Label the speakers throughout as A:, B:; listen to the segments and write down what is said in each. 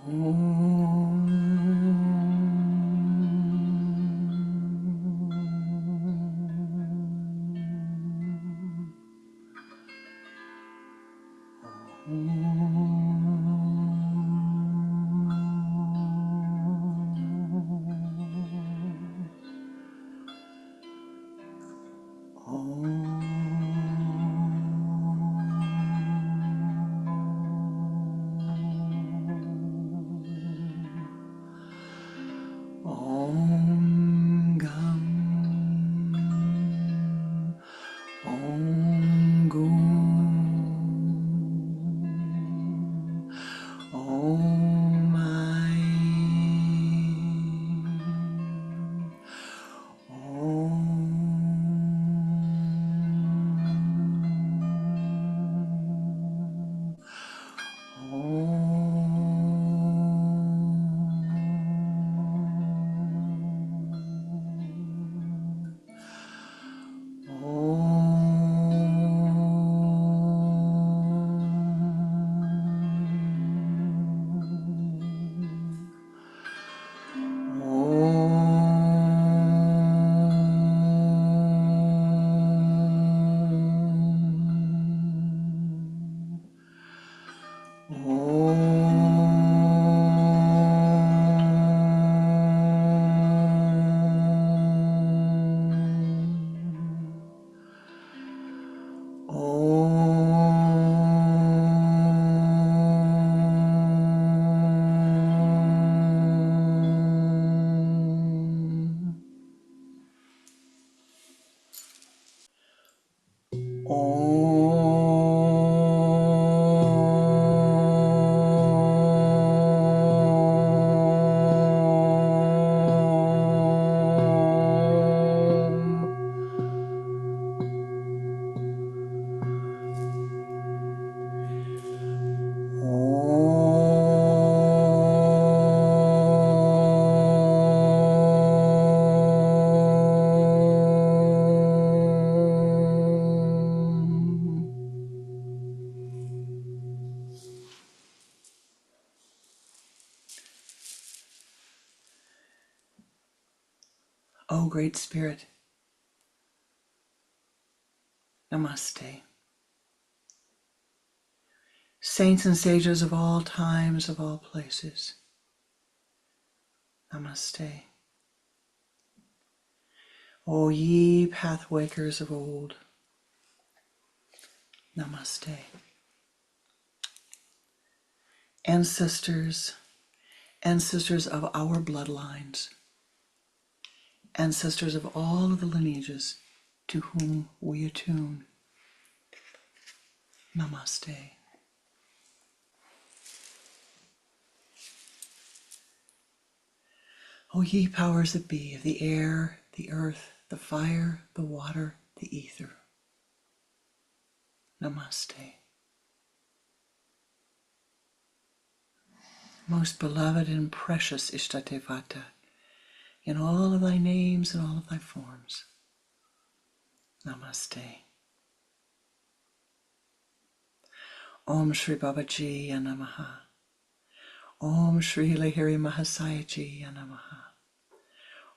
A: O Great Spirit, Namaste. Saints and sages of all times, of all places, Namaste. O ye pathwakers of old, Namaste. Ancestors of our bloodlines, ancestors of all of the lineages to whom we attune, Namaste. O ye powers that be of the air, the earth, the fire, the water, the ether, Namaste. Most beloved and precious Ishtatevata, in all of thy names and all of thy forms, Namaste. Om Shri Babaji Namaha. Om Shri Lahiri Mahasayaji Namaha.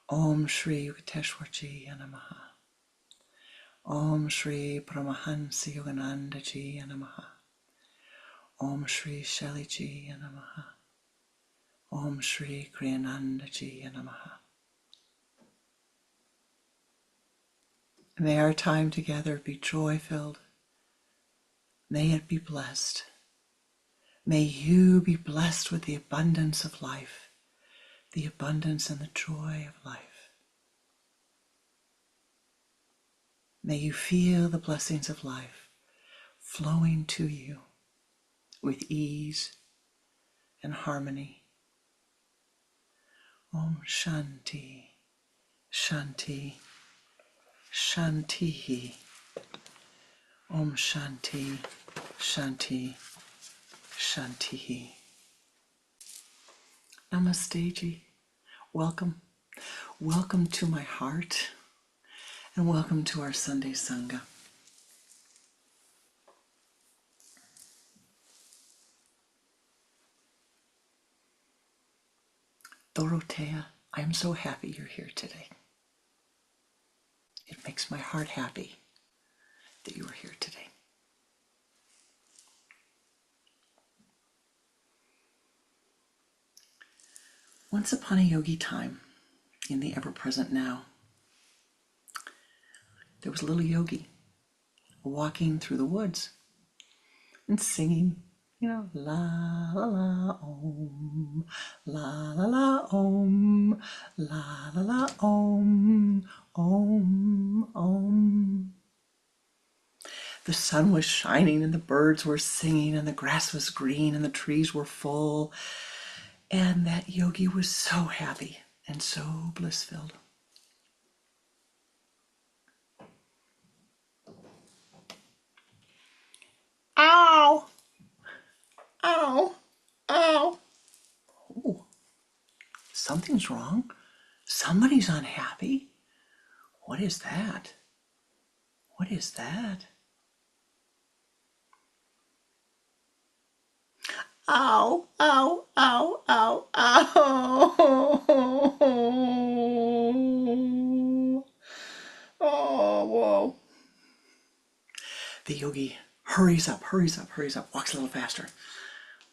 A: Om Shri Yukateshwarji Namaha. Om Shri Paramahansa Yoganandaji Namaha. Om Shri Shaliji Namaha. Om Shri Kriyanandaji Namaha. May our time together be joy-filled. May it be blessed. May you be blessed with the abundance of life, the abundance and the joy of life. May you feel the blessings of life flowing to you with ease and harmony. Om Shanti, Shanti, Shanti. Om Shanti, Shanti, Shanti. Namaste ji. Welcome. Welcome to my heart and welcome to our Sunday Sangha. Dorothea, I am so happy you're here today. It makes my heart happy that you are here today. Once upon a yogi time, in the ever-present now, there was a little yogi walking through the woods and singing, la la la om, la la la om, la la la om, om, om. The sun was shining and the birds were singing and the grass was green and the trees were full. And that yogi was so happy and so bliss-filled. Ow! Ow! Ow! Oh, something's wrong. Somebody's unhappy. What is that? What is that? Ow! Ow! Ow! Ow! Ow! Oh, whoa. The yogi hurries up, walks a little faster.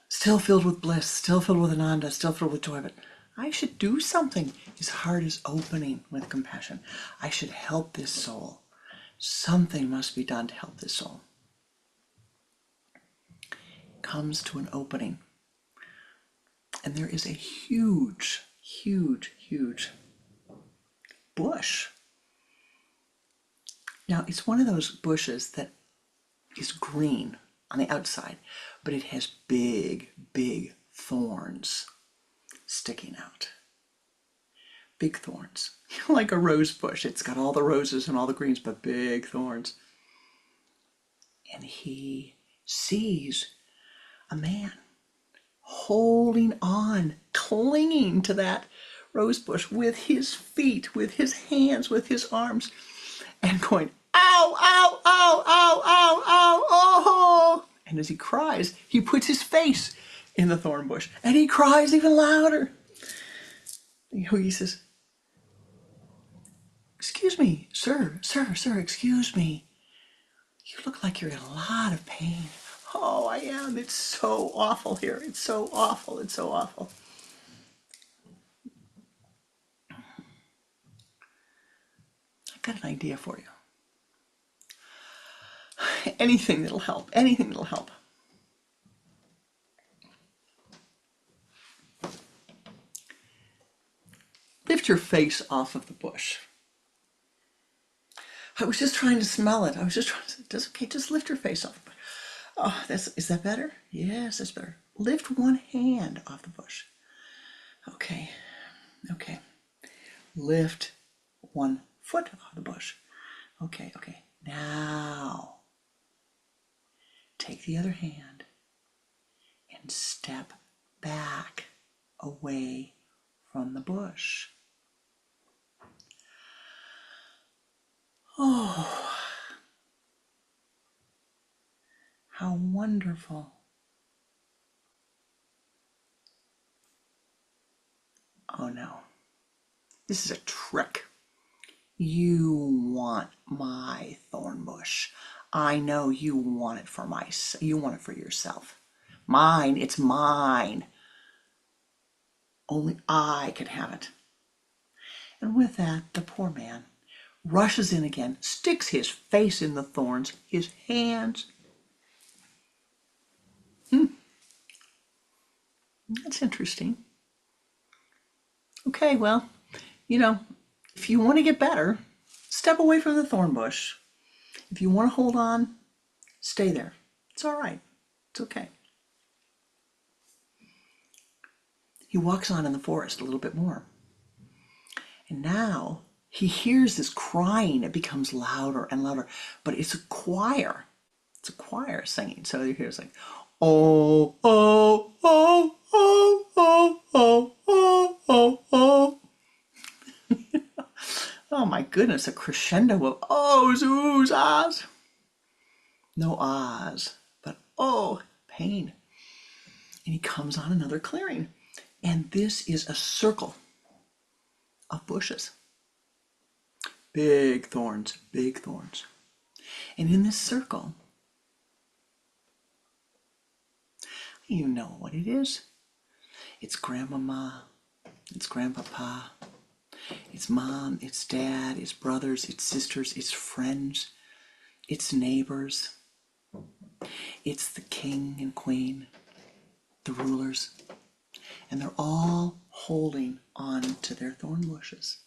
A: Still filled with bliss, still filled with Ananda, still filled with joy, but I should do something. His heart is opening with compassion. I should help this soul. Something must be done to help this soul. Comes to an opening, and there is a huge, huge, huge bush. Now, it's one of those bushes that is green on the outside, but it has big, big thorns sticking out. Big thorns, like a rose bush. It's got all the roses and all the greens, but big thorns. And he sees a man holding on, clinging to that rose bush with his feet, with his hands, with his arms, and going, ow, ow, ow, ow, ow, ow, oh. And as he cries, he puts his face in the thorn bush, and he cries even louder. The yogi says, excuse me, sir, excuse me. You look like you're in a lot of pain. Oh, I am. It's so awful here. It's so awful. It's so awful. I've got an idea for you. Anything that'll help. Anything that'll help. Lift your face off of the bush. I was just trying to smell it. I was just trying to, okay, just lift your face off. Oh, is that better? Yes, that's better. Lift one hand off the bush. Okay. Lift one foot off the bush. Okay. Now, take the other hand and step back away from the bush. Oh, how wonderful. Oh no, this is a trick. You want my thorn bush. I know you want it for you want it for yourself. Mine, it's mine. Only I can have it. And with that, the poor man rushes in again, sticks his face in the thorns, his hands. That's interesting. Okay, well, if you want to get better, step away from the thorn bush. If you want to hold on, stay there. It's all right. It's okay. He walks on in the forest a little bit more. And now he hears this crying. It becomes louder and louder, but it's a choir. It's a choir singing. So you hear it's like, oh, oh, oh, oh, oh, oh, oh, oh, oh. Oh my goodness, a crescendo of ohs, oohs, ahs. No ahs, but oh, pain. And he comes on another clearing. And this is a circle of bushes. Big thorns, big thorns. And in this circle, you know what it is. It's grandmama, it's grandpapa, it's mom, it's dad, it's brothers, it's sisters, it's friends, it's neighbors, it's the king and queen, the rulers, and they're all holding on to their thorn bushes.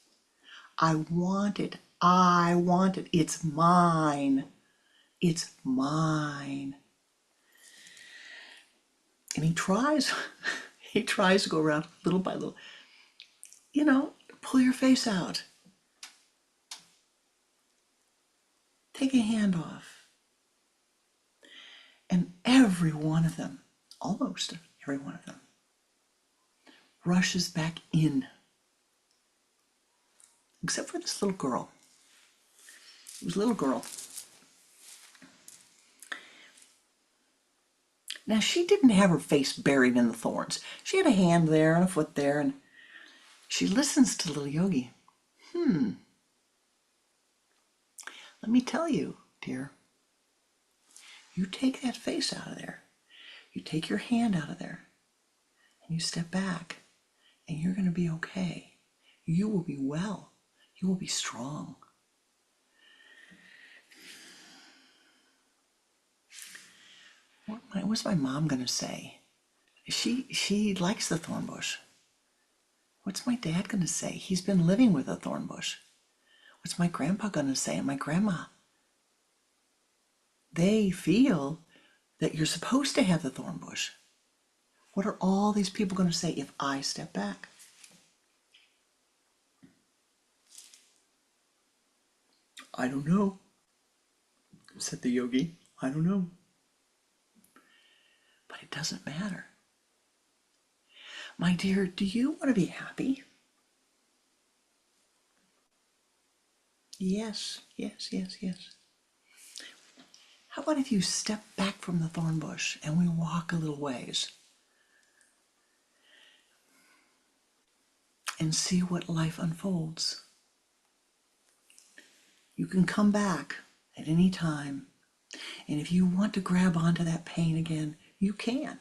A: I want it, it's mine, it's mine. And he tries to go around little by little. Pull your face out. Take a hand off. And every one of them, almost every one of them, rushes back in. Except for this little girl. It was a little girl. Now, she didn't have her face buried in the thorns. She had a hand there and a foot there, and she listens to little Yogi. Let me tell you, dear, you take that face out of there. You take your hand out of there, and you step back, and you're going to be okay. You will be well. You will be strong. What's my mom going to say? She likes the thorn bush. What's my dad going to say? He's been living with a thorn bush. What's my grandpa going to say and my grandma? They feel that you're supposed to have the thorn bush. What are all these people going to say if I step back? I don't know, said the yogi. I don't know. But it doesn't matter. My dear, do you want to be happy? Yes, yes, yes, yes. How about if you step back from the thorn bush and we walk a little ways and see what life unfolds? You can come back at any time, and if you want to grab onto that pain again, you can.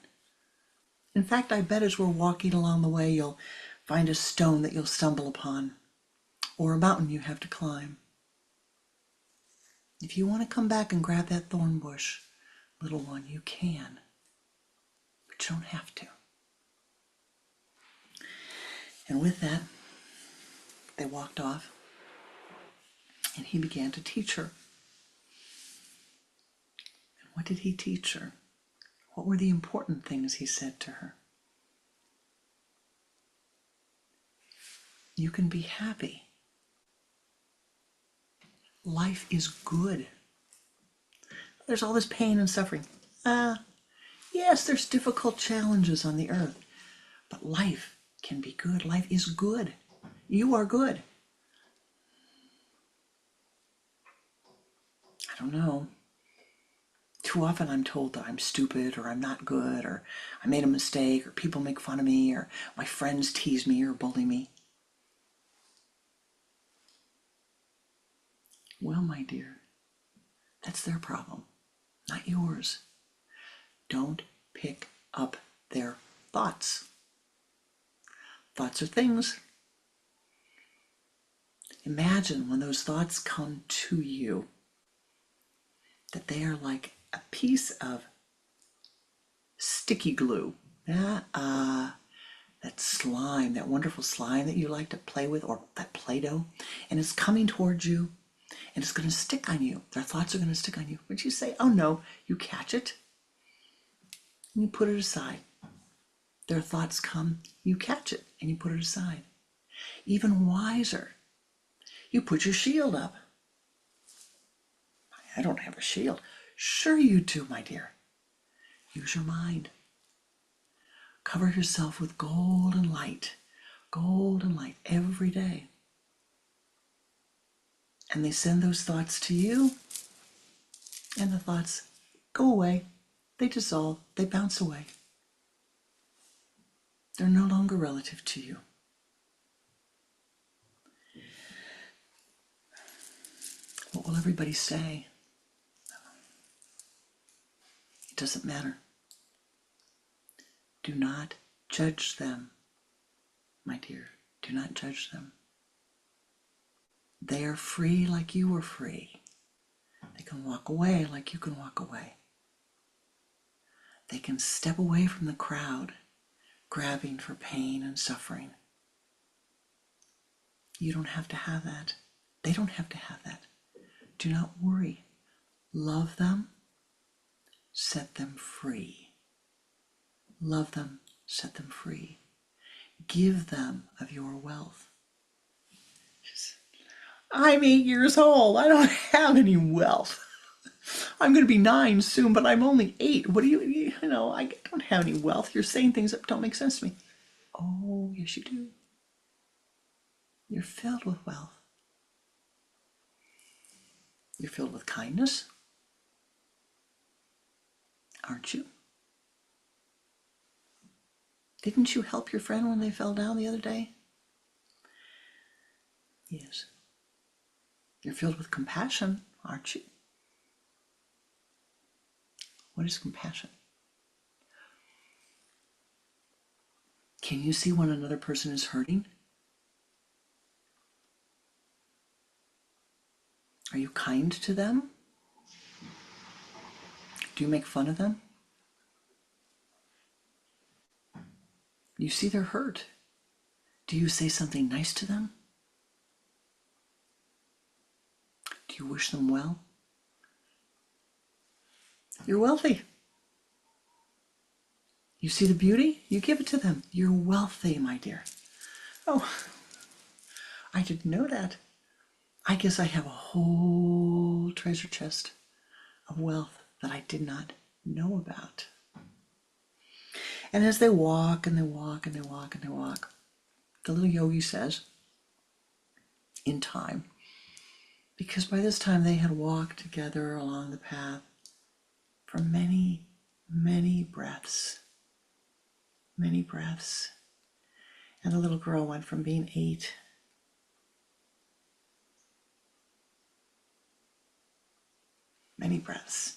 A: In fact, I bet as we're walking along the way, you'll find a stone that you'll stumble upon, or a mountain you have to climb. If you want to come back and grab that thorn bush, little one, you can, but you don't have to. And with that, they walked off, and he began to teach her. And what did he teach her? What were the important things he said to her? You can be happy. Life is good. There's all this pain and suffering. Yes, there's difficult challenges on the earth, but life can be good. Life is good. You are good. I don't know. Too often I'm told that I'm stupid, or I'm not good, or I made a mistake, or people make fun of me, or my friends tease me or bully me. Well, my dear, that's their problem, not yours. Don't pick up their thoughts. Thoughts are things. Imagine when those thoughts come to you that they are like a piece of sticky glue. That slime, that wonderful slime that you like to play with, or that Play-Doh, and it's coming towards you, and it's going to stick on you. Their thoughts are going to stick on you. But you say, oh no, you catch it, and you put it aside. Their thoughts come, you catch it, and you put it aside. Even wiser, you put your shield up. I don't have a shield. Sure you do, my dear. Use your mind. Cover yourself with golden light every day. And they send those thoughts to you, and the thoughts go away. They dissolve. They bounce away. They're no longer relative to you. What will everybody say? It doesn't matter. Do not judge them, my dear. Do not judge them. They are free like you are free. They can walk away like you can walk away. They can step away from the crowd, grabbing for pain and suffering. You don't have to have that. They don't have to have that. Do not worry. Love them. Set them free. Love them. Set them free. Give them of your wealth. I'm 8 years old. I don't have any wealth. I'm going to be 9 soon, but I'm only 8. What do you know, I don't have any wealth. You're saying things that don't make sense to me. Oh, yes, you do. You're filled with wealth. You're filled with kindness. Aren't you? Didn't you help your friend when they fell down the other day? Yes. You're filled with compassion, aren't you? What is compassion? Can you see when another person is hurting? Are you kind to them? Do you make fun of them? You see they're hurt. Do you say something nice to them? Do you wish them well? You're wealthy. You see the beauty? You give it to them. You're wealthy, my dear. Oh, I didn't know that. I guess I have a whole treasure chest of wealth that I did not know about. And as they walk and they walk and they walk and they walk, the little yogi says, in time, because by this time they had walked together along the path for many, many breaths. Many breaths. And the little girl went from being 8 many breaths.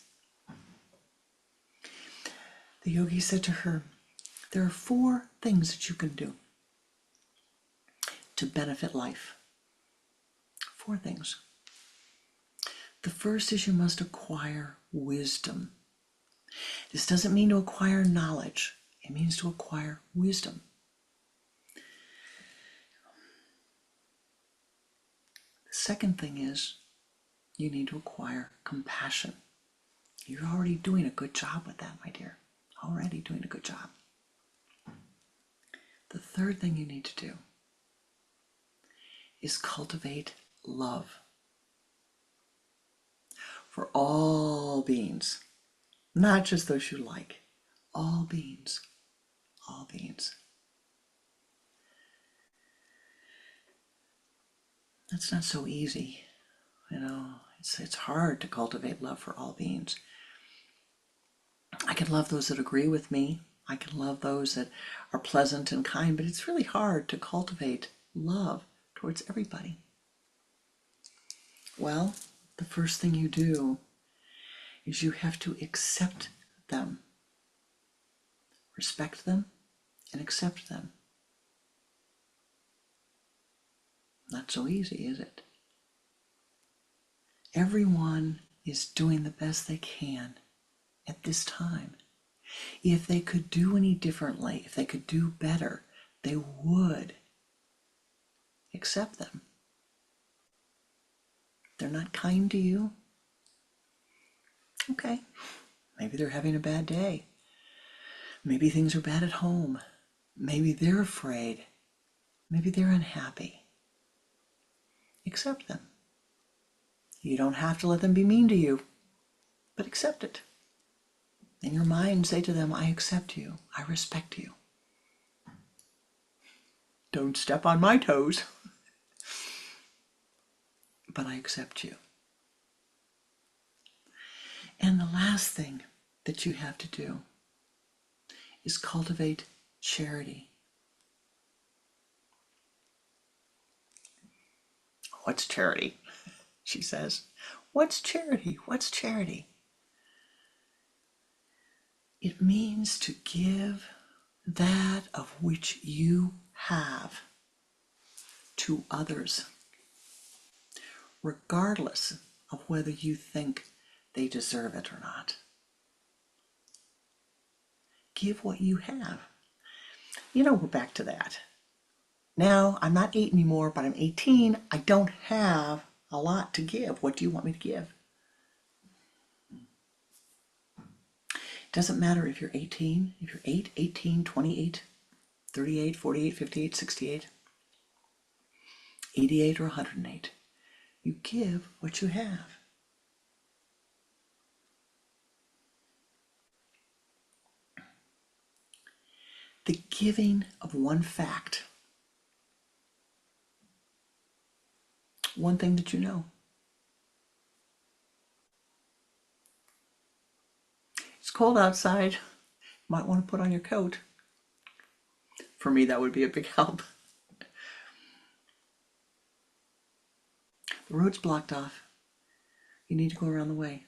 A: The yogi said to her, there are 4 things that you can do to benefit life. 4 things. The first is you must acquire wisdom. This doesn't mean to acquire knowledge. It means to acquire wisdom. The second thing is you need to acquire compassion. You're already doing a good job with that, my dear. Already doing a good job. The third thing you need to do is cultivate love for all beings, not just those you like. All beings. All beings. That's not so easy. You know, it's hard to cultivate love for all beings. I can love those that agree with me. I can love those that are pleasant and kind, but it's really hard to cultivate love towards everybody. Well, the first thing you do is you have to accept them, respect them, and accept them. Not so easy, is it? Everyone is doing the best they can at this time. If they could do any differently, if they could do better, they would accept them. They're not kind to you. Okay, maybe they're having a bad day. Maybe things are bad at home. Maybe they're afraid. Maybe they're unhappy. Accept them. You don't have to let them be mean to you, but accept it. In your mind, say to them, I accept you. I respect you. Don't step on my toes, but I accept you. And the last thing that you have to do is cultivate charity What's charity? She says, what's charity? What's charity? It means to give that of which you have to others, regardless of whether you think they deserve it or not. Give what you have. You know, we're back to that. Now, I'm not 8 anymore, but I'm 18. I don't have a lot to give. What do you want me to give? It doesn't matter if you're 18, if you're 8, 18, 28, 38, 48, 58, 68, 88, or 108. You give what you have. The giving of one fact. One thing that you know. It's cold outside. You might want to put on your coat. For me, that would be a big help. The road's blocked off. You need to go around the way.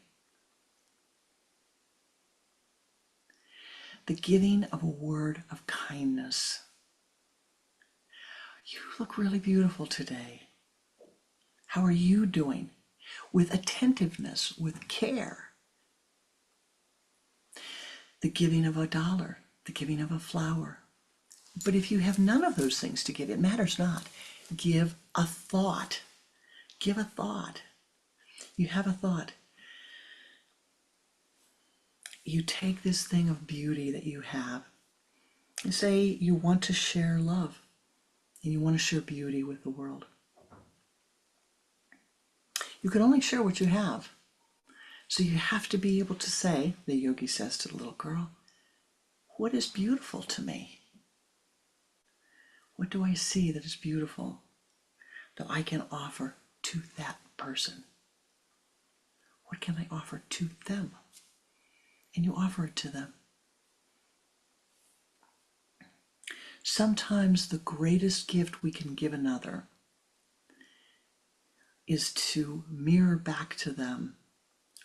A: The giving of a word of kindness. You look really beautiful today. How are you doing? With attentiveness, with care. The giving of $1, the giving of a flower. But if you have none of those things to give, it matters not. Give a thought. Give a thought. You have a thought. You take this thing of beauty that you have and say you want to share love and you want to share beauty with the world. You can only share what you have. So you have to be able to say, the yogi says to the little girl, what is beautiful to me? What do I see that is beautiful that I can offer to that person? What can I offer to them? And you offer it to them. Sometimes the greatest gift we can give another is to mirror back to them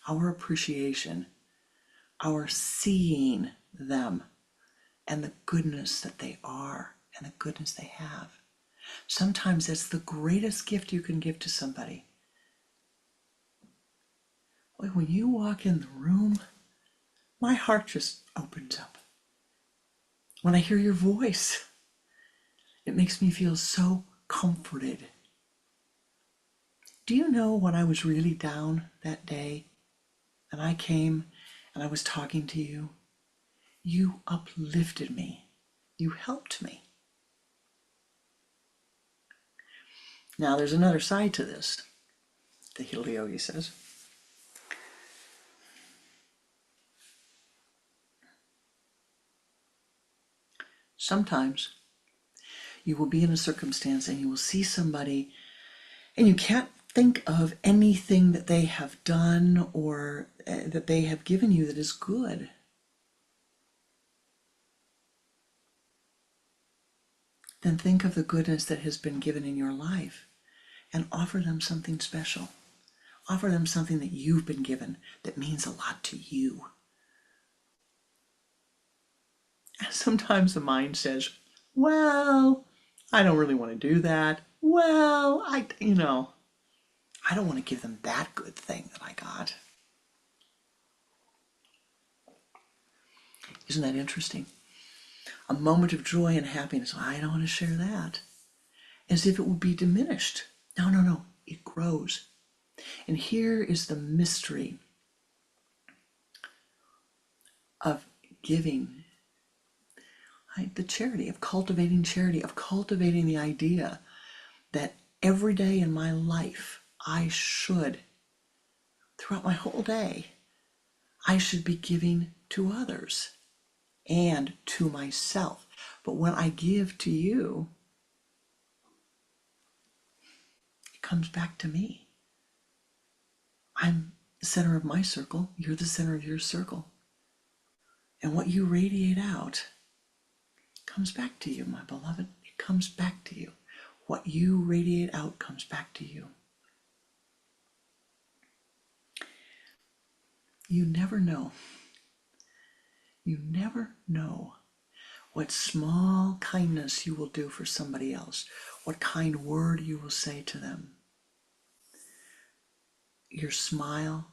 A: our appreciation, our seeing them, and the goodness that they are and the goodness they have. Sometimes that's the greatest gift you can give to somebody. Boy, when you walk in the room, my heart just opens up. When I hear your voice, it makes me feel so comforted. Do you know when I was really down that day and I came and I was talking to you? You uplifted me. You helped me. Now there's another side to this, the Hila Yogi says. Sometimes you will be in a circumstance and you will see somebody and you can't think of anything that they have done or that they have given you that is good. Then think of the goodness that has been given in your life and offer them something special. Offer them something that you've been given that means a lot to you. And sometimes the mind says, well, I don't really want to do that. Well, I don't want to give them that good thing that I got. Isn't that interesting? A moment of joy and happiness. I don't want to share that. As if it would be diminished. No. It grows. And here is the mystery of giving. The charity, of cultivating the idea that every day in my life, I should, throughout my whole day, I should be giving to others and to myself. But when I give to you, it comes back to me. I'm the center of my circle. You're the center of your circle. And what you radiate out comes back to you, my beloved. It comes back to you. What you radiate out comes back to you. You never know. You never know what small kindness you will do for somebody else, what kind word you will say to them. Your smile,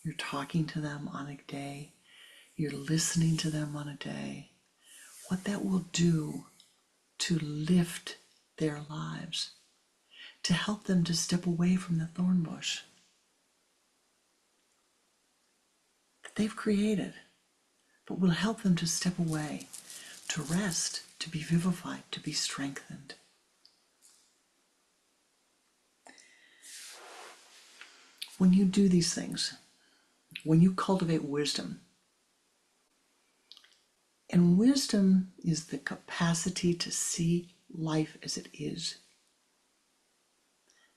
A: you're talking to them on a day, you're listening to them on a day, what that will do to lift their lives, to help them to step away from the thorn bush that they've created, but will help them to step away, to rest, to be vivified, to be strengthened. When you do these things, when you cultivate wisdom, and wisdom is the capacity to see life as it is,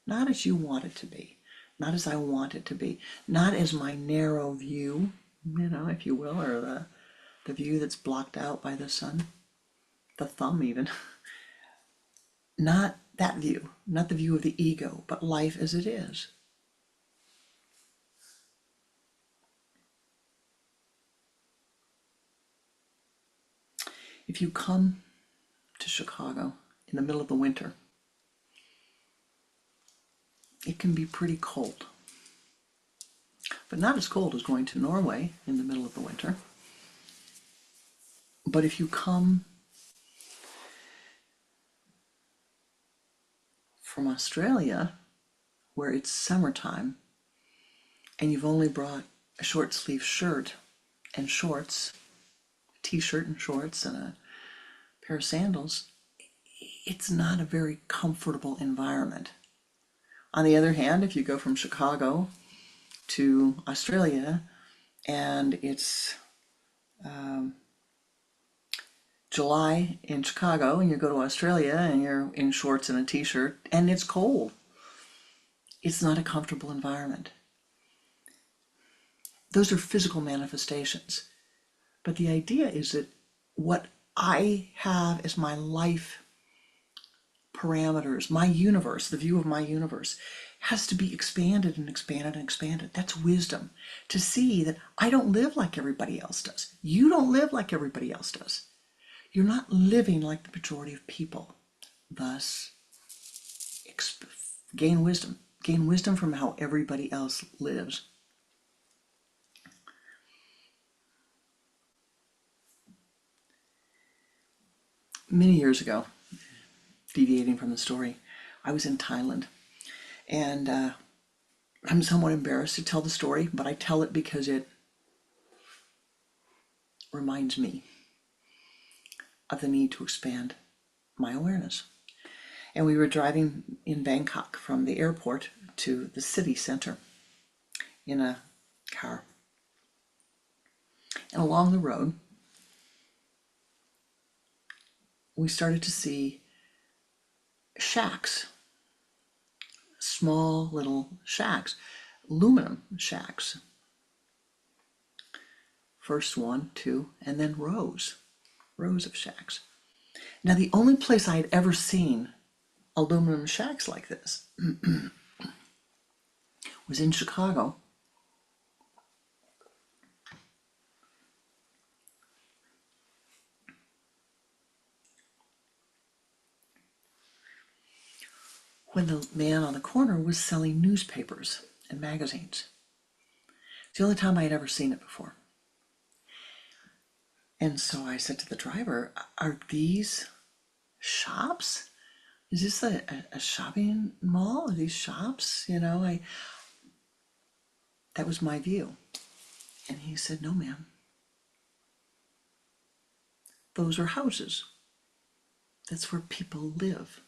A: not as you want it to be, not as I want it to be, not as my narrow view, if you will, or the view that's blocked out by the sun, the thumb even. Not that view, not the view of the ego, but life as it is. If you come to Chicago in the middle of the winter, it can be pretty cold, but not as cold as going to Norway in the middle of the winter. But if you come from Australia, where it's summertime, and you've only brought a short sleeve shirt and shorts, a t-shirt and shorts, and a pair of sandals, it's not a very comfortable environment. On the other hand, if you go from Chicago to Australia and it's July in Chicago and you go to Australia and you're in shorts and a t-shirt and it's cold, it's not a comfortable environment. Those are physical manifestations. But the idea is that what I have as my life parameters, my universe, the view of my universe, has to be expanded and expanded and expanded. That's wisdom. To see that I don't live like everybody else does. You don't live like everybody else does. You're not living like the majority of people. Thus, gain wisdom. Gain wisdom from how everybody else lives. Many years ago, deviating from the story, I was in Thailand. And I'm somewhat embarrassed to tell the story, but I tell it because it reminds me of the need to expand my awareness. And we were driving in Bangkok from the airport to the city center in a car. And along the road, we started to see shacks, small little shacks, aluminum shacks. First one, two, and then rows of shacks. Now, the only place I had ever seen aluminum shacks like this was in Chicago. When the man on the corner was selling newspapers and magazines. It's the only time I had ever seen it before. And so I said to the driver, are these shops? Is this a shopping mall? Are these shops? That was my view. And he said, no, ma'am. Those are houses. That's where people live.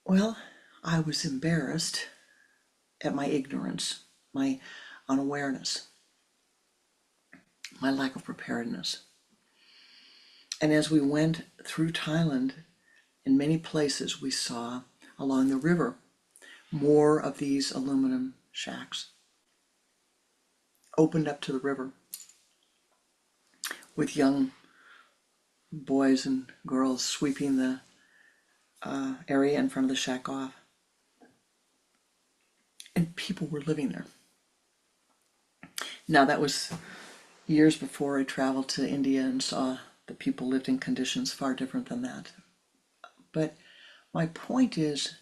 A: Well, I was embarrassed at my ignorance, my unawareness, my lack of preparedness. And as we went through Thailand, in many places we saw along the river more of these aluminum shacks opened up to the river with young boys and girls sweeping the area in front of the shack off. and people were living there. Now, that was years before I traveled to India and saw that people lived in conditions far different than that. But my point is,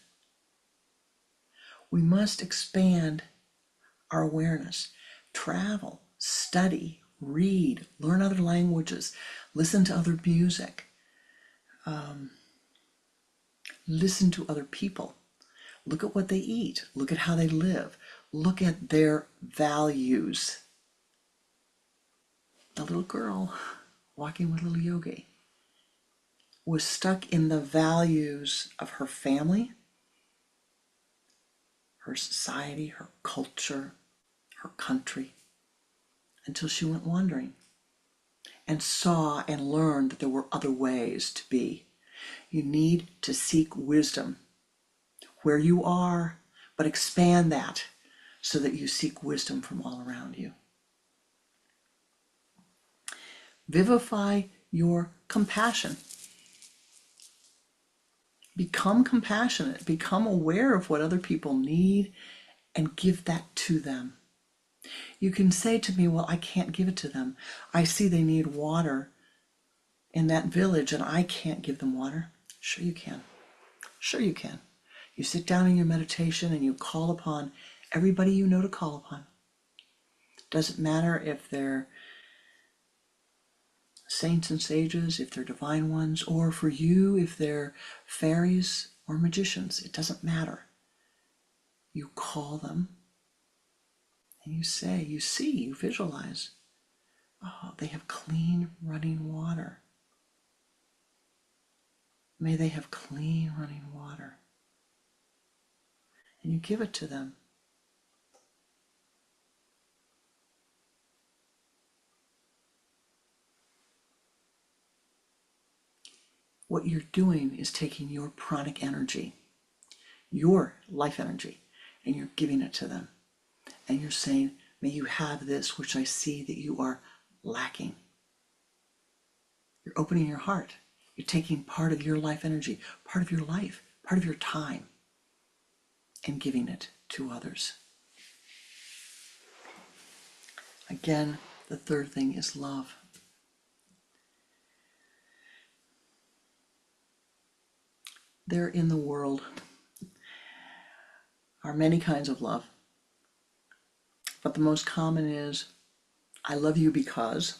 A: we must expand our awareness, travel, study, read, learn other languages, listen to other music, listen to other people, look at what they eat, look at how they live, look at their values. The little girl walking with little Yogi was stuck in the values of her family, her society, her culture, her country, until she went wandering and saw and learned that there were other ways to be. You need to seek wisdom where you are, but expand that so that you seek wisdom from all around you. Vivify your compassion. Become compassionate, become aware of what other people need, and give that to them. You can say to me, well, I can't give it to them. I see they need water in that village and I can't give them water. Sure you can. Sure you can. You sit down in your meditation and you call upon everybody you know to call upon. Doesn't matter if they're saints and sages, if they're divine ones, or for you, if they're fairies or magicians. It doesn't matter. You call them and you say, you see, you visualize, oh, they have clean running water. May they have clean running water. And you give it to them. What you're doing is taking your pranic energy, your life energy, and you're giving it to them. And you're saying, may you have this which I see that you are lacking. You're opening your heart. You're taking part of your life energy, part of your life, part of your time, and giving it to others. Again, the third thing is love. There in the world are many kinds of love, but the most common is, I love you because.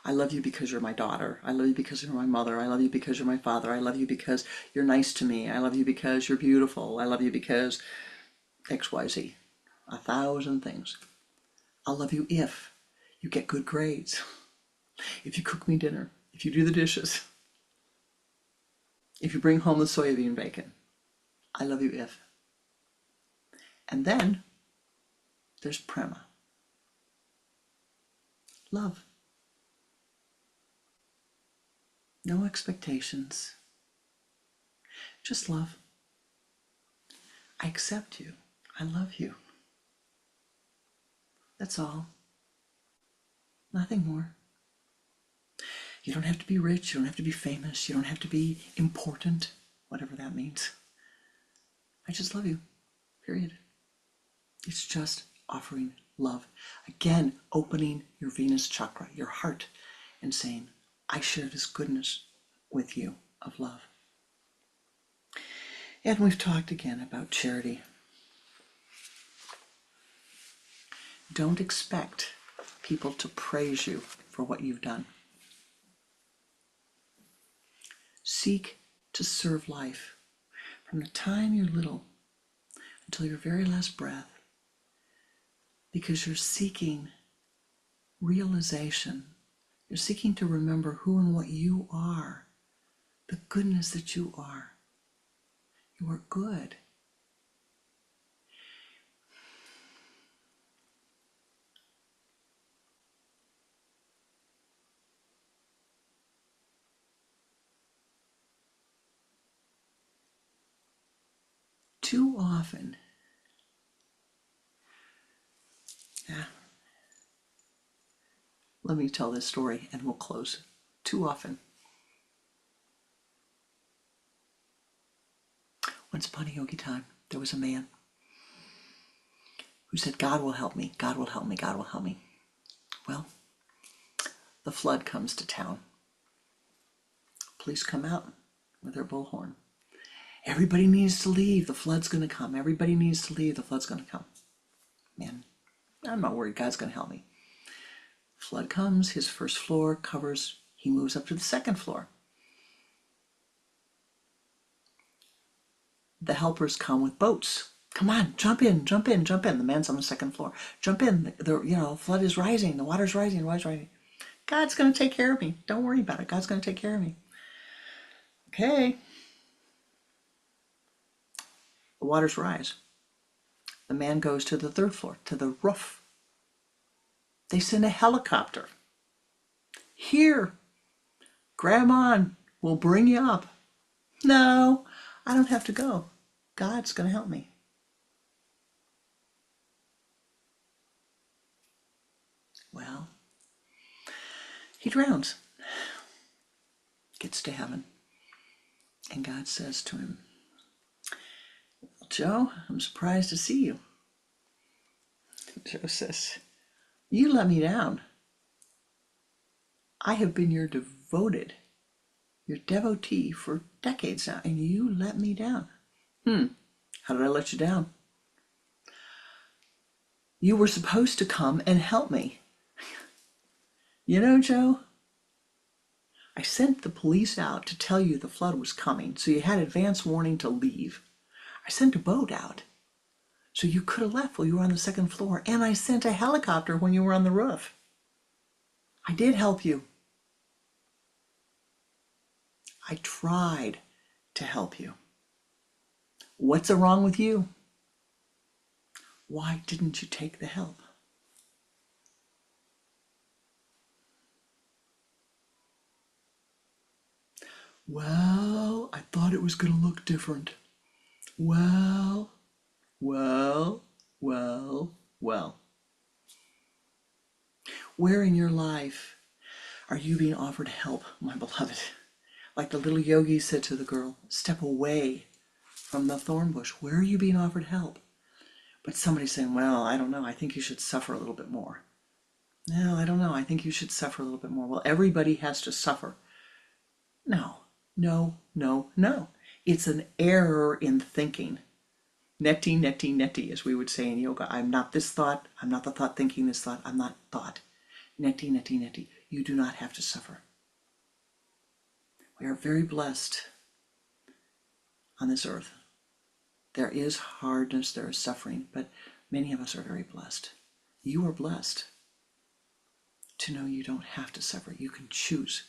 A: I love you because you're my daughter. I love you because you're my mother. I love you because you're my father. I love you because you're nice to me. I love you because you're beautiful. I love you because XYZ. 1,000 things. I'll love you if you get good grades, if you cook me dinner, if you do the dishes, if you bring home the soybean bacon. I love you if. And then there's prema. Love. No expectations. Just love. I accept you. I love you. That's all. Nothing more. You don't have to be rich. You don't have to be famous. You don't have to be important, whatever that means. I just love you. Period. It's just offering love. Again, opening your Venus chakra, your heart, and saying, I share this goodness with you of love. And we've talked again about charity. Don't expect people to praise you for what you've done. Seek to serve life from the time you're little until your very last breath, because you're seeking realization. You're seeking to remember who and what you are, the goodness that you are. You are good. Too often, let me tell this story and we'll close. Too often, once upon a yogi time, there was a man who said, God will help me, God will help me, God will help me. Well, the flood comes to town. Police come out with their bullhorn. Everybody needs to leave. The flood's going to come. Everybody needs to leave. The flood's going to come. Man, I'm not worried. God's going to help me. Flood comes. His first floor covers. He moves up to the second floor. The helpers come with boats. Come on, jump in, jump in, jump in. The man's on the second floor. Jump in. The flood is rising. The water's rising. The water's rising. God's going to take care of me. Don't worry about it. God's going to take care of me. Okay. The waters rise. The man goes to the third floor, to the roof. They send a helicopter. Here, grab on. We'll bring you up. No, I don't have to go. God's going to help me. Well, he drowns. Gets to heaven. And God says to him, Joe, I'm surprised to see you. Joe says, you let me down. I have been your devotee for decades now, and you let me down. How did I let you down? You were supposed to come and help me. You know, Joe, I sent the police out to tell you the flood was coming, so you had advance warning to leave. I sent a boat out, so you could have left while you were on the second floor, and I sent a helicopter when you were on the roof. I did help you. I tried to help you. What's wrong with you? Why didn't you take the help? Well, I thought it was going to look different. Well. Where in your life are you being offered help, my beloved? Like the little yogi said to the girl, step away from the thorn bush. Where are you being offered help? But somebody's saying, well, I don't know. I think you should suffer a little bit more. No, I don't know. I think you should suffer a little bit more. Well, everybody has to suffer. No. It's an error in thinking. Neti, as we would say in yoga. I'm not this thought. I'm not the thought thinking this thought. I'm not thought. Neti. You do not have to suffer. We are very blessed on this earth. There is hardness, there is suffering, but many of us are very blessed. You are blessed to know you don't have to suffer. You can choose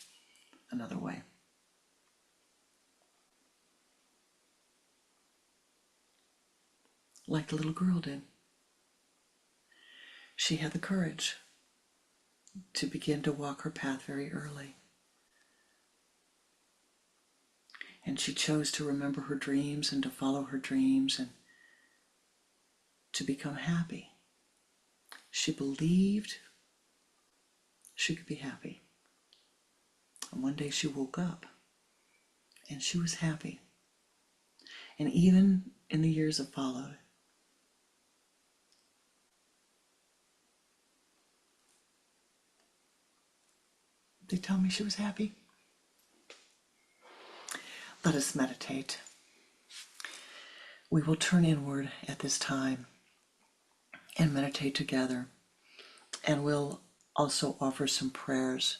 A: another way. Like the little girl did. She had the courage to begin to walk her path very early. And she chose to remember her dreams and to follow her dreams and to become happy. She believed she could be happy. And one day she woke up and she was happy. And even in the years that followed, they tell me she was happy. Let us meditate. We will turn inward at this time and meditate together. And we'll also offer some prayers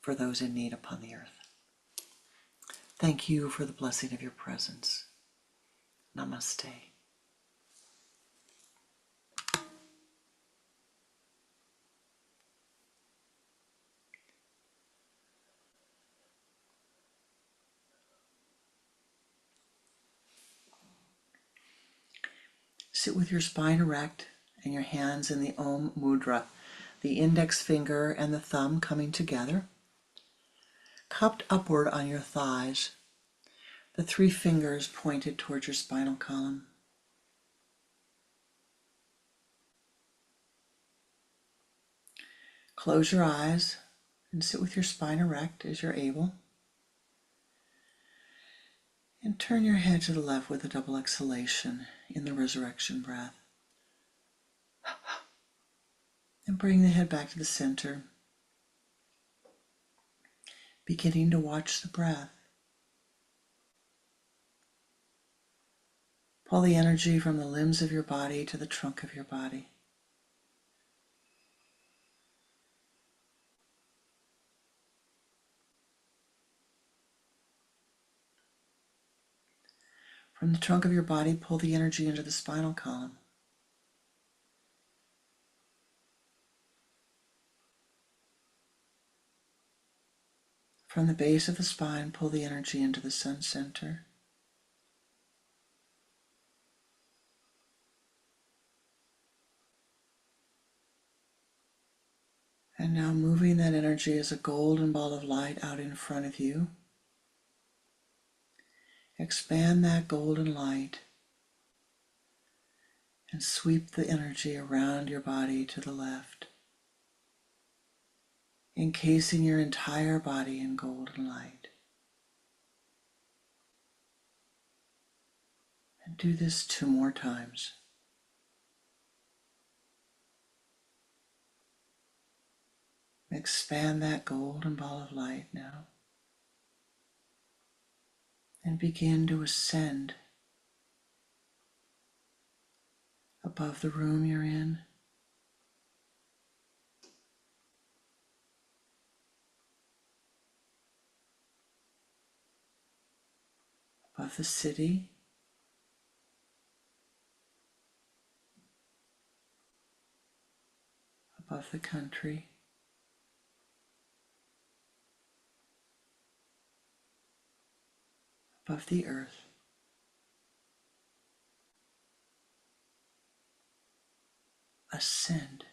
A: for those in need upon the earth. Thank you for the blessing of your presence. Namaste. Sit with your spine erect and your hands in the Om Mudra, the index finger and the thumb coming together, cupped upward on your thighs, the three fingers pointed towards your spinal column. Close your eyes and sit with your spine erect as you're able. And turn your head to the left with a double exhalation in the resurrection breath. And bring the head back to the center, beginning to watch the breath. Pull the energy from the limbs of your body to the trunk of your body. From the trunk of your body, pull the energy into the spinal column. From the base of the spine, pull the energy into the sun center. And now moving that energy as a golden ball of light out in front of you. Expand that golden light and sweep the energy around your body to the left, encasing your entire body in golden light. And do this 2 more times. Expand that golden ball of light now and begin to ascend above the room you're in, above the city, above the country, above the earth. Ascend.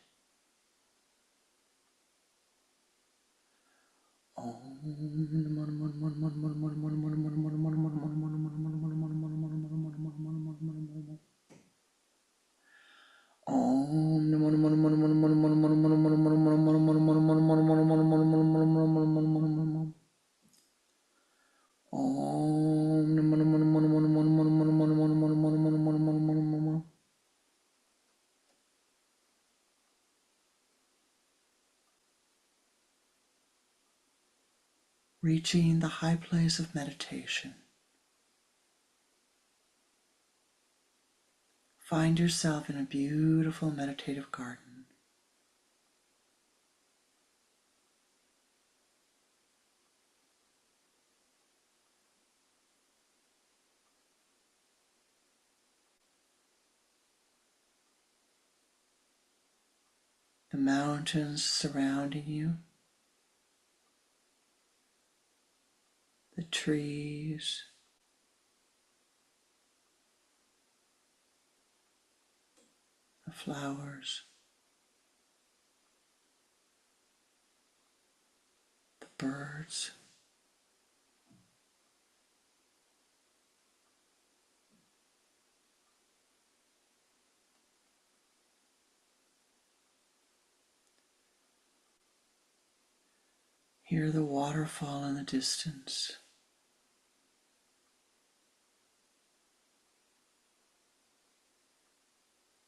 A: Reaching the high place of meditation. Find yourself in a beautiful meditative garden. The mountains surrounding you, the trees, the flowers, the birds. Hear the waterfall in the distance.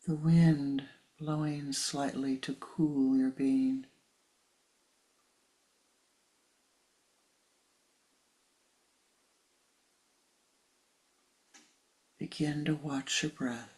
A: The wind blowing slightly to cool your being. Begin to watch your breath.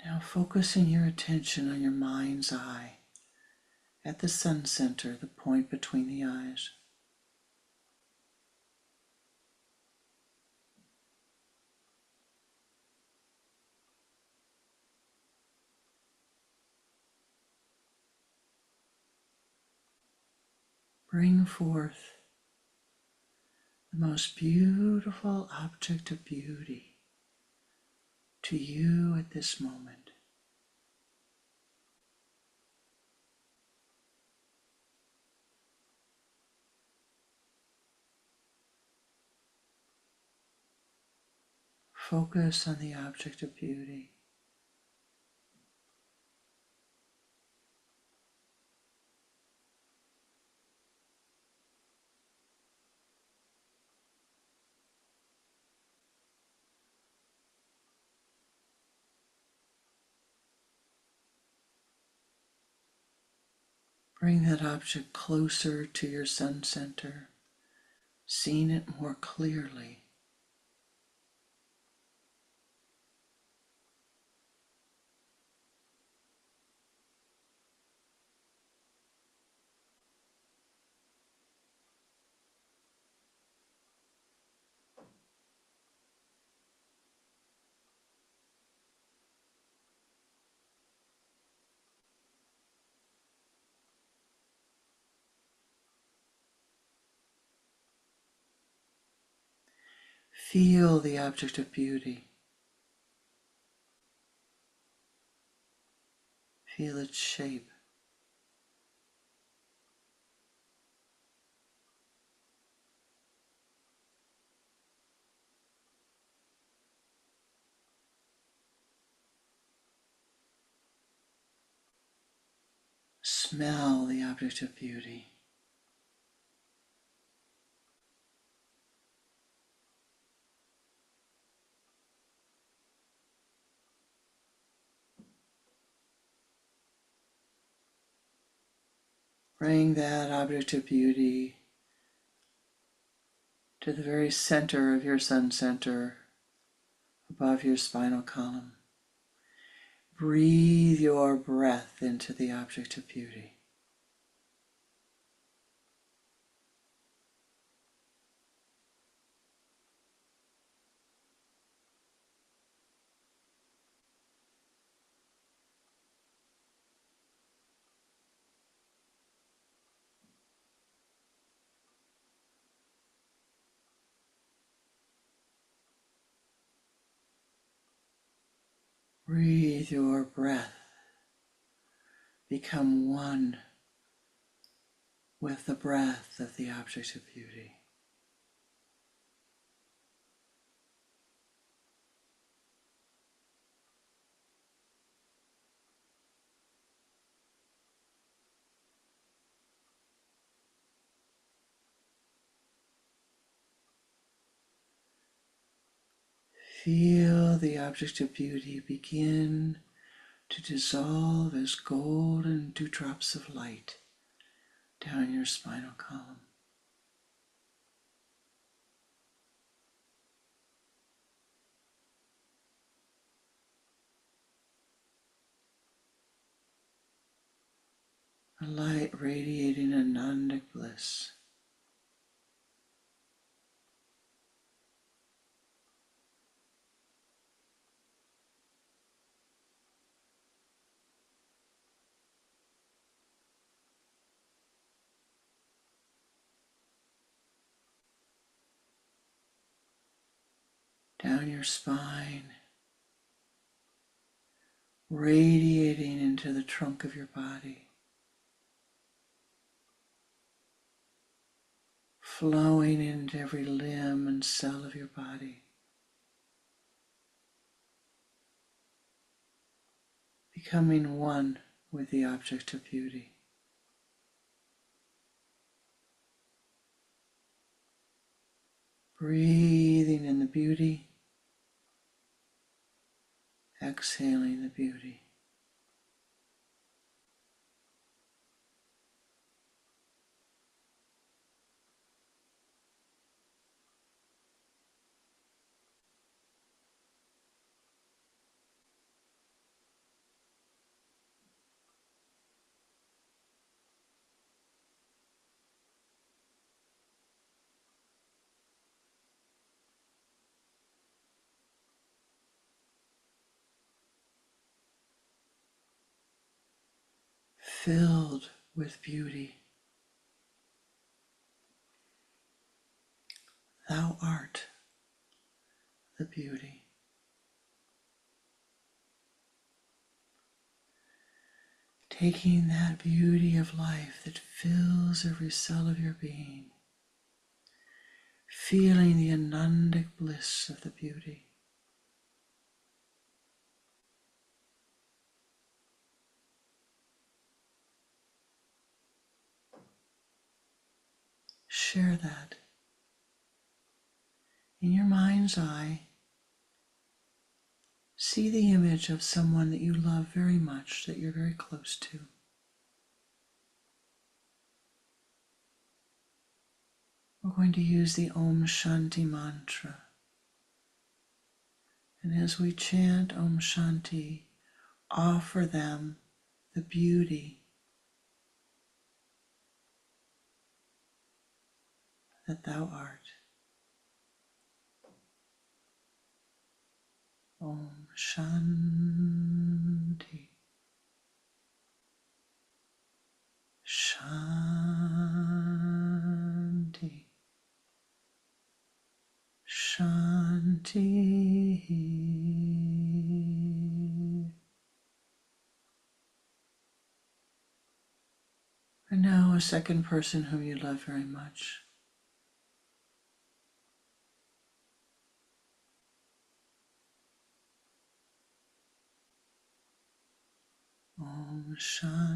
A: Now focusing your attention on your mind's eye at the sun center, the point between the eyes. Bring forth the most beautiful object of beauty to you at this moment. Focus on the object of beauty. Bring that object closer to your sun center, seeing it more clearly. Feel the object of beauty. Feel its shape. Smell the object of beauty. Bring that object of beauty to the very center of your sun center, above your spinal column. Breathe your breath into the object of beauty. Breathe your breath. Become one with the breath of the object of beauty. Feel the object of beauty begin to dissolve as golden dewdrops of light down your spinal column. A light radiating Anandic bliss. Down your spine, radiating into the trunk of your body, flowing into every limb and cell of your body, becoming one with the object of beauty. Breathing in the beauty, exhaling the beauty. Filled with beauty. Thou art the beauty. Taking that beauty of life that fills every cell of your being, feeling the Anandic bliss of the beauty, share that. In your mind's eye, see the image of someone that you love very much, that you're very close to. We're going to use the Om Shanti mantra. And as we chant Om Shanti, offer them the beauty that thou art. Om Shanti. Shanti. Shanti. And now a second person whom you love very much. Om Shanti.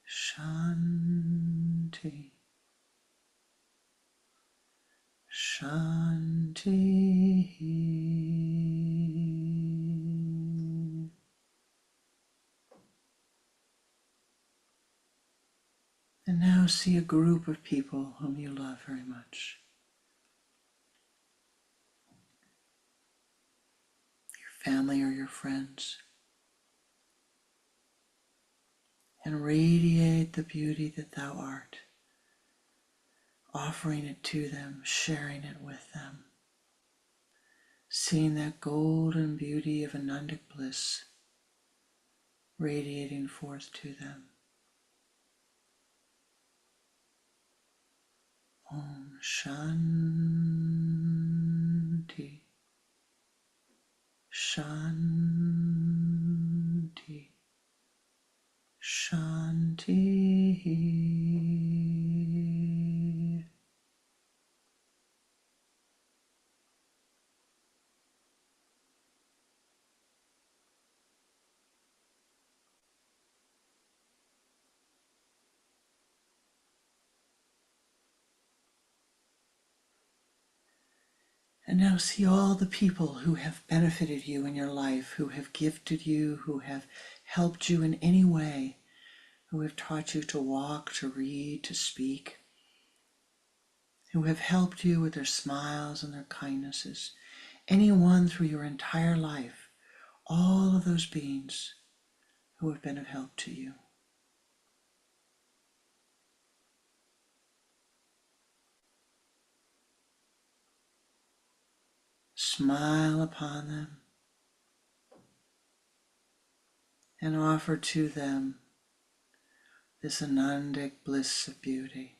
A: Shanti. Shanti. And now see a group of people whom you love very much. Your family or your friends. And radiate the beauty that thou art, offering it to them, sharing it with them, seeing that golden beauty of Anandic bliss radiating forth to them. Om Shanti. Shanti. Shanti. And now see all the people who have benefited you in your life, who have gifted you, who have helped you in any way, who have taught you to walk, to read, to speak, who have helped you with their smiles and their kindnesses. Anyone through your entire life, all of those beings who have been of help to you. Smile upon them and offer to them this Anandic bliss of beauty.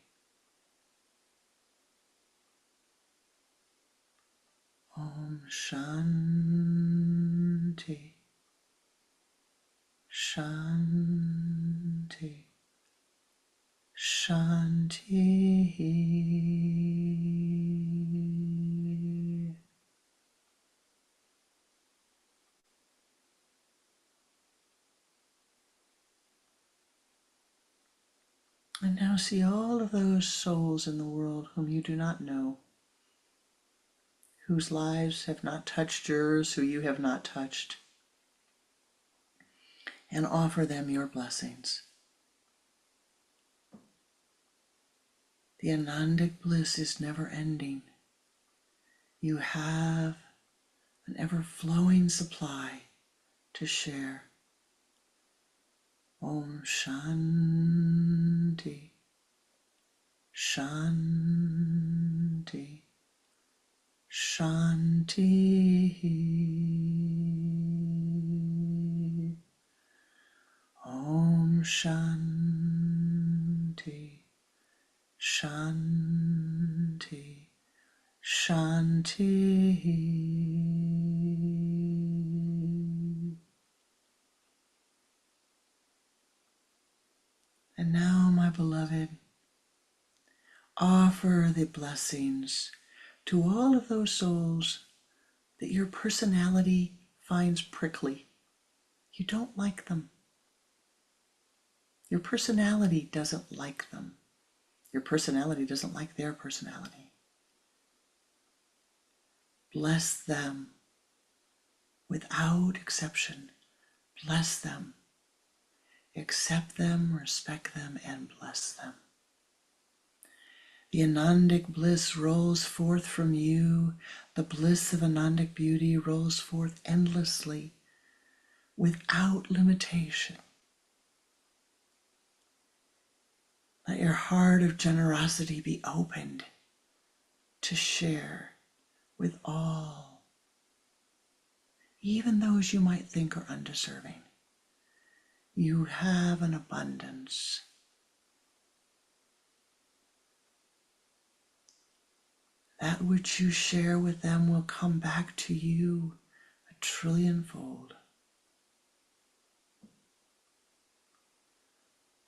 A: Om Shanti. Shanti. Shanti. And now see all of those souls in the world whom you do not know, whose lives have not touched yours, who you have not touched, and offer them your blessings. The Anandic bliss is never ending. You have an ever-flowing supply to share. Om Shanti. Shanti. Shanti. Om Shanti. Shanti. Shanti. And now, my beloved, offer the blessings to all of those souls that your personality finds prickly. You don't like them. Your personality doesn't like them. Your personality doesn't like their personality. Bless them without exception. Bless them. Accept them, respect them, and bless them. The Anandic bliss rolls forth from you. The bliss of Anandic beauty rolls forth endlessly, without limitation. Let your heart of generosity be opened to share with all, even those you might think are undeserving. You have an abundance. That which you share with them will come back to you a trillionfold.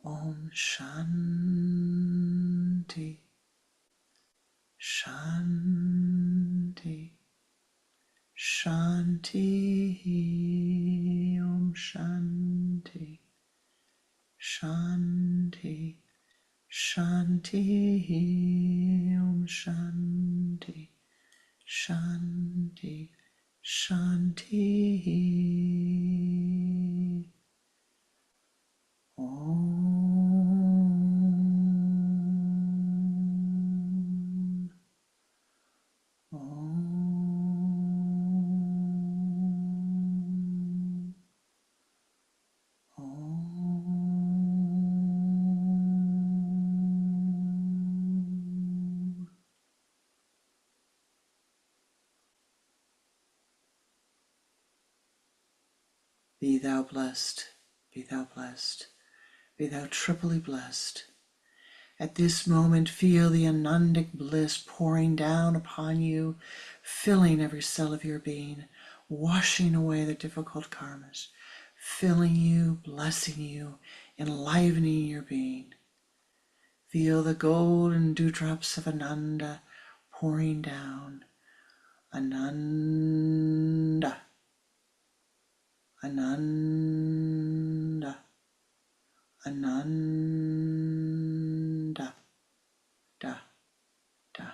A: Om Shanti, Shanti, Shanti, Om Shanti, Shanti, Shanti, Om Shanti, Shanti, Shanti. Om. Om. Om. Be thou blessed, be thou blessed, be thou triply blessed. At this moment, feel the Anandic bliss pouring down upon you, filling every cell of your being, washing away the difficult karmas, filling you, blessing you, enlivening your being. Feel the golden dewdrops of Ananda pouring down. Ananda, Ananda, Ananda, da, da.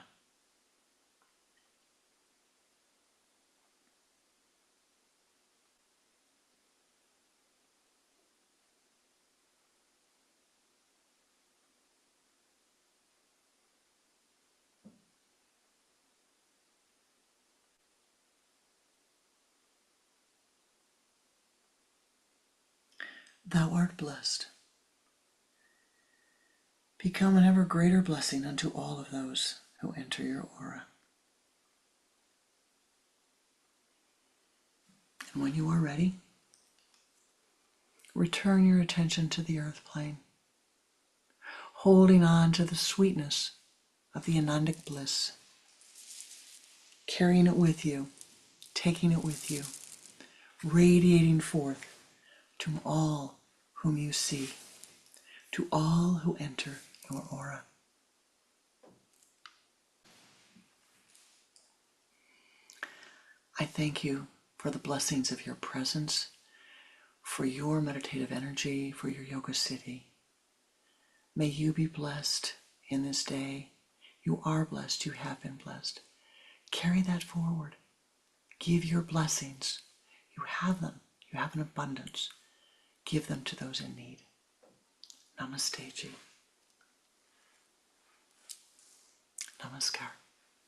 A: Thou art blessed. Become an ever greater blessing unto all of those who enter your aura. And when you are ready, return your attention to the earth plane, holding on to the sweetness of the Anandic bliss, carrying it with you, taking it with you, radiating forth to all whom you see, to all who enter your aura. I thank you for the blessings of your presence, for your meditative energy, for your yoga city. May you be blessed in this day. You are blessed. You have been blessed. Carry that forward. Give your blessings. You have them. You have an abundance. Give them to those in need. Namaste Ji. Namaskar.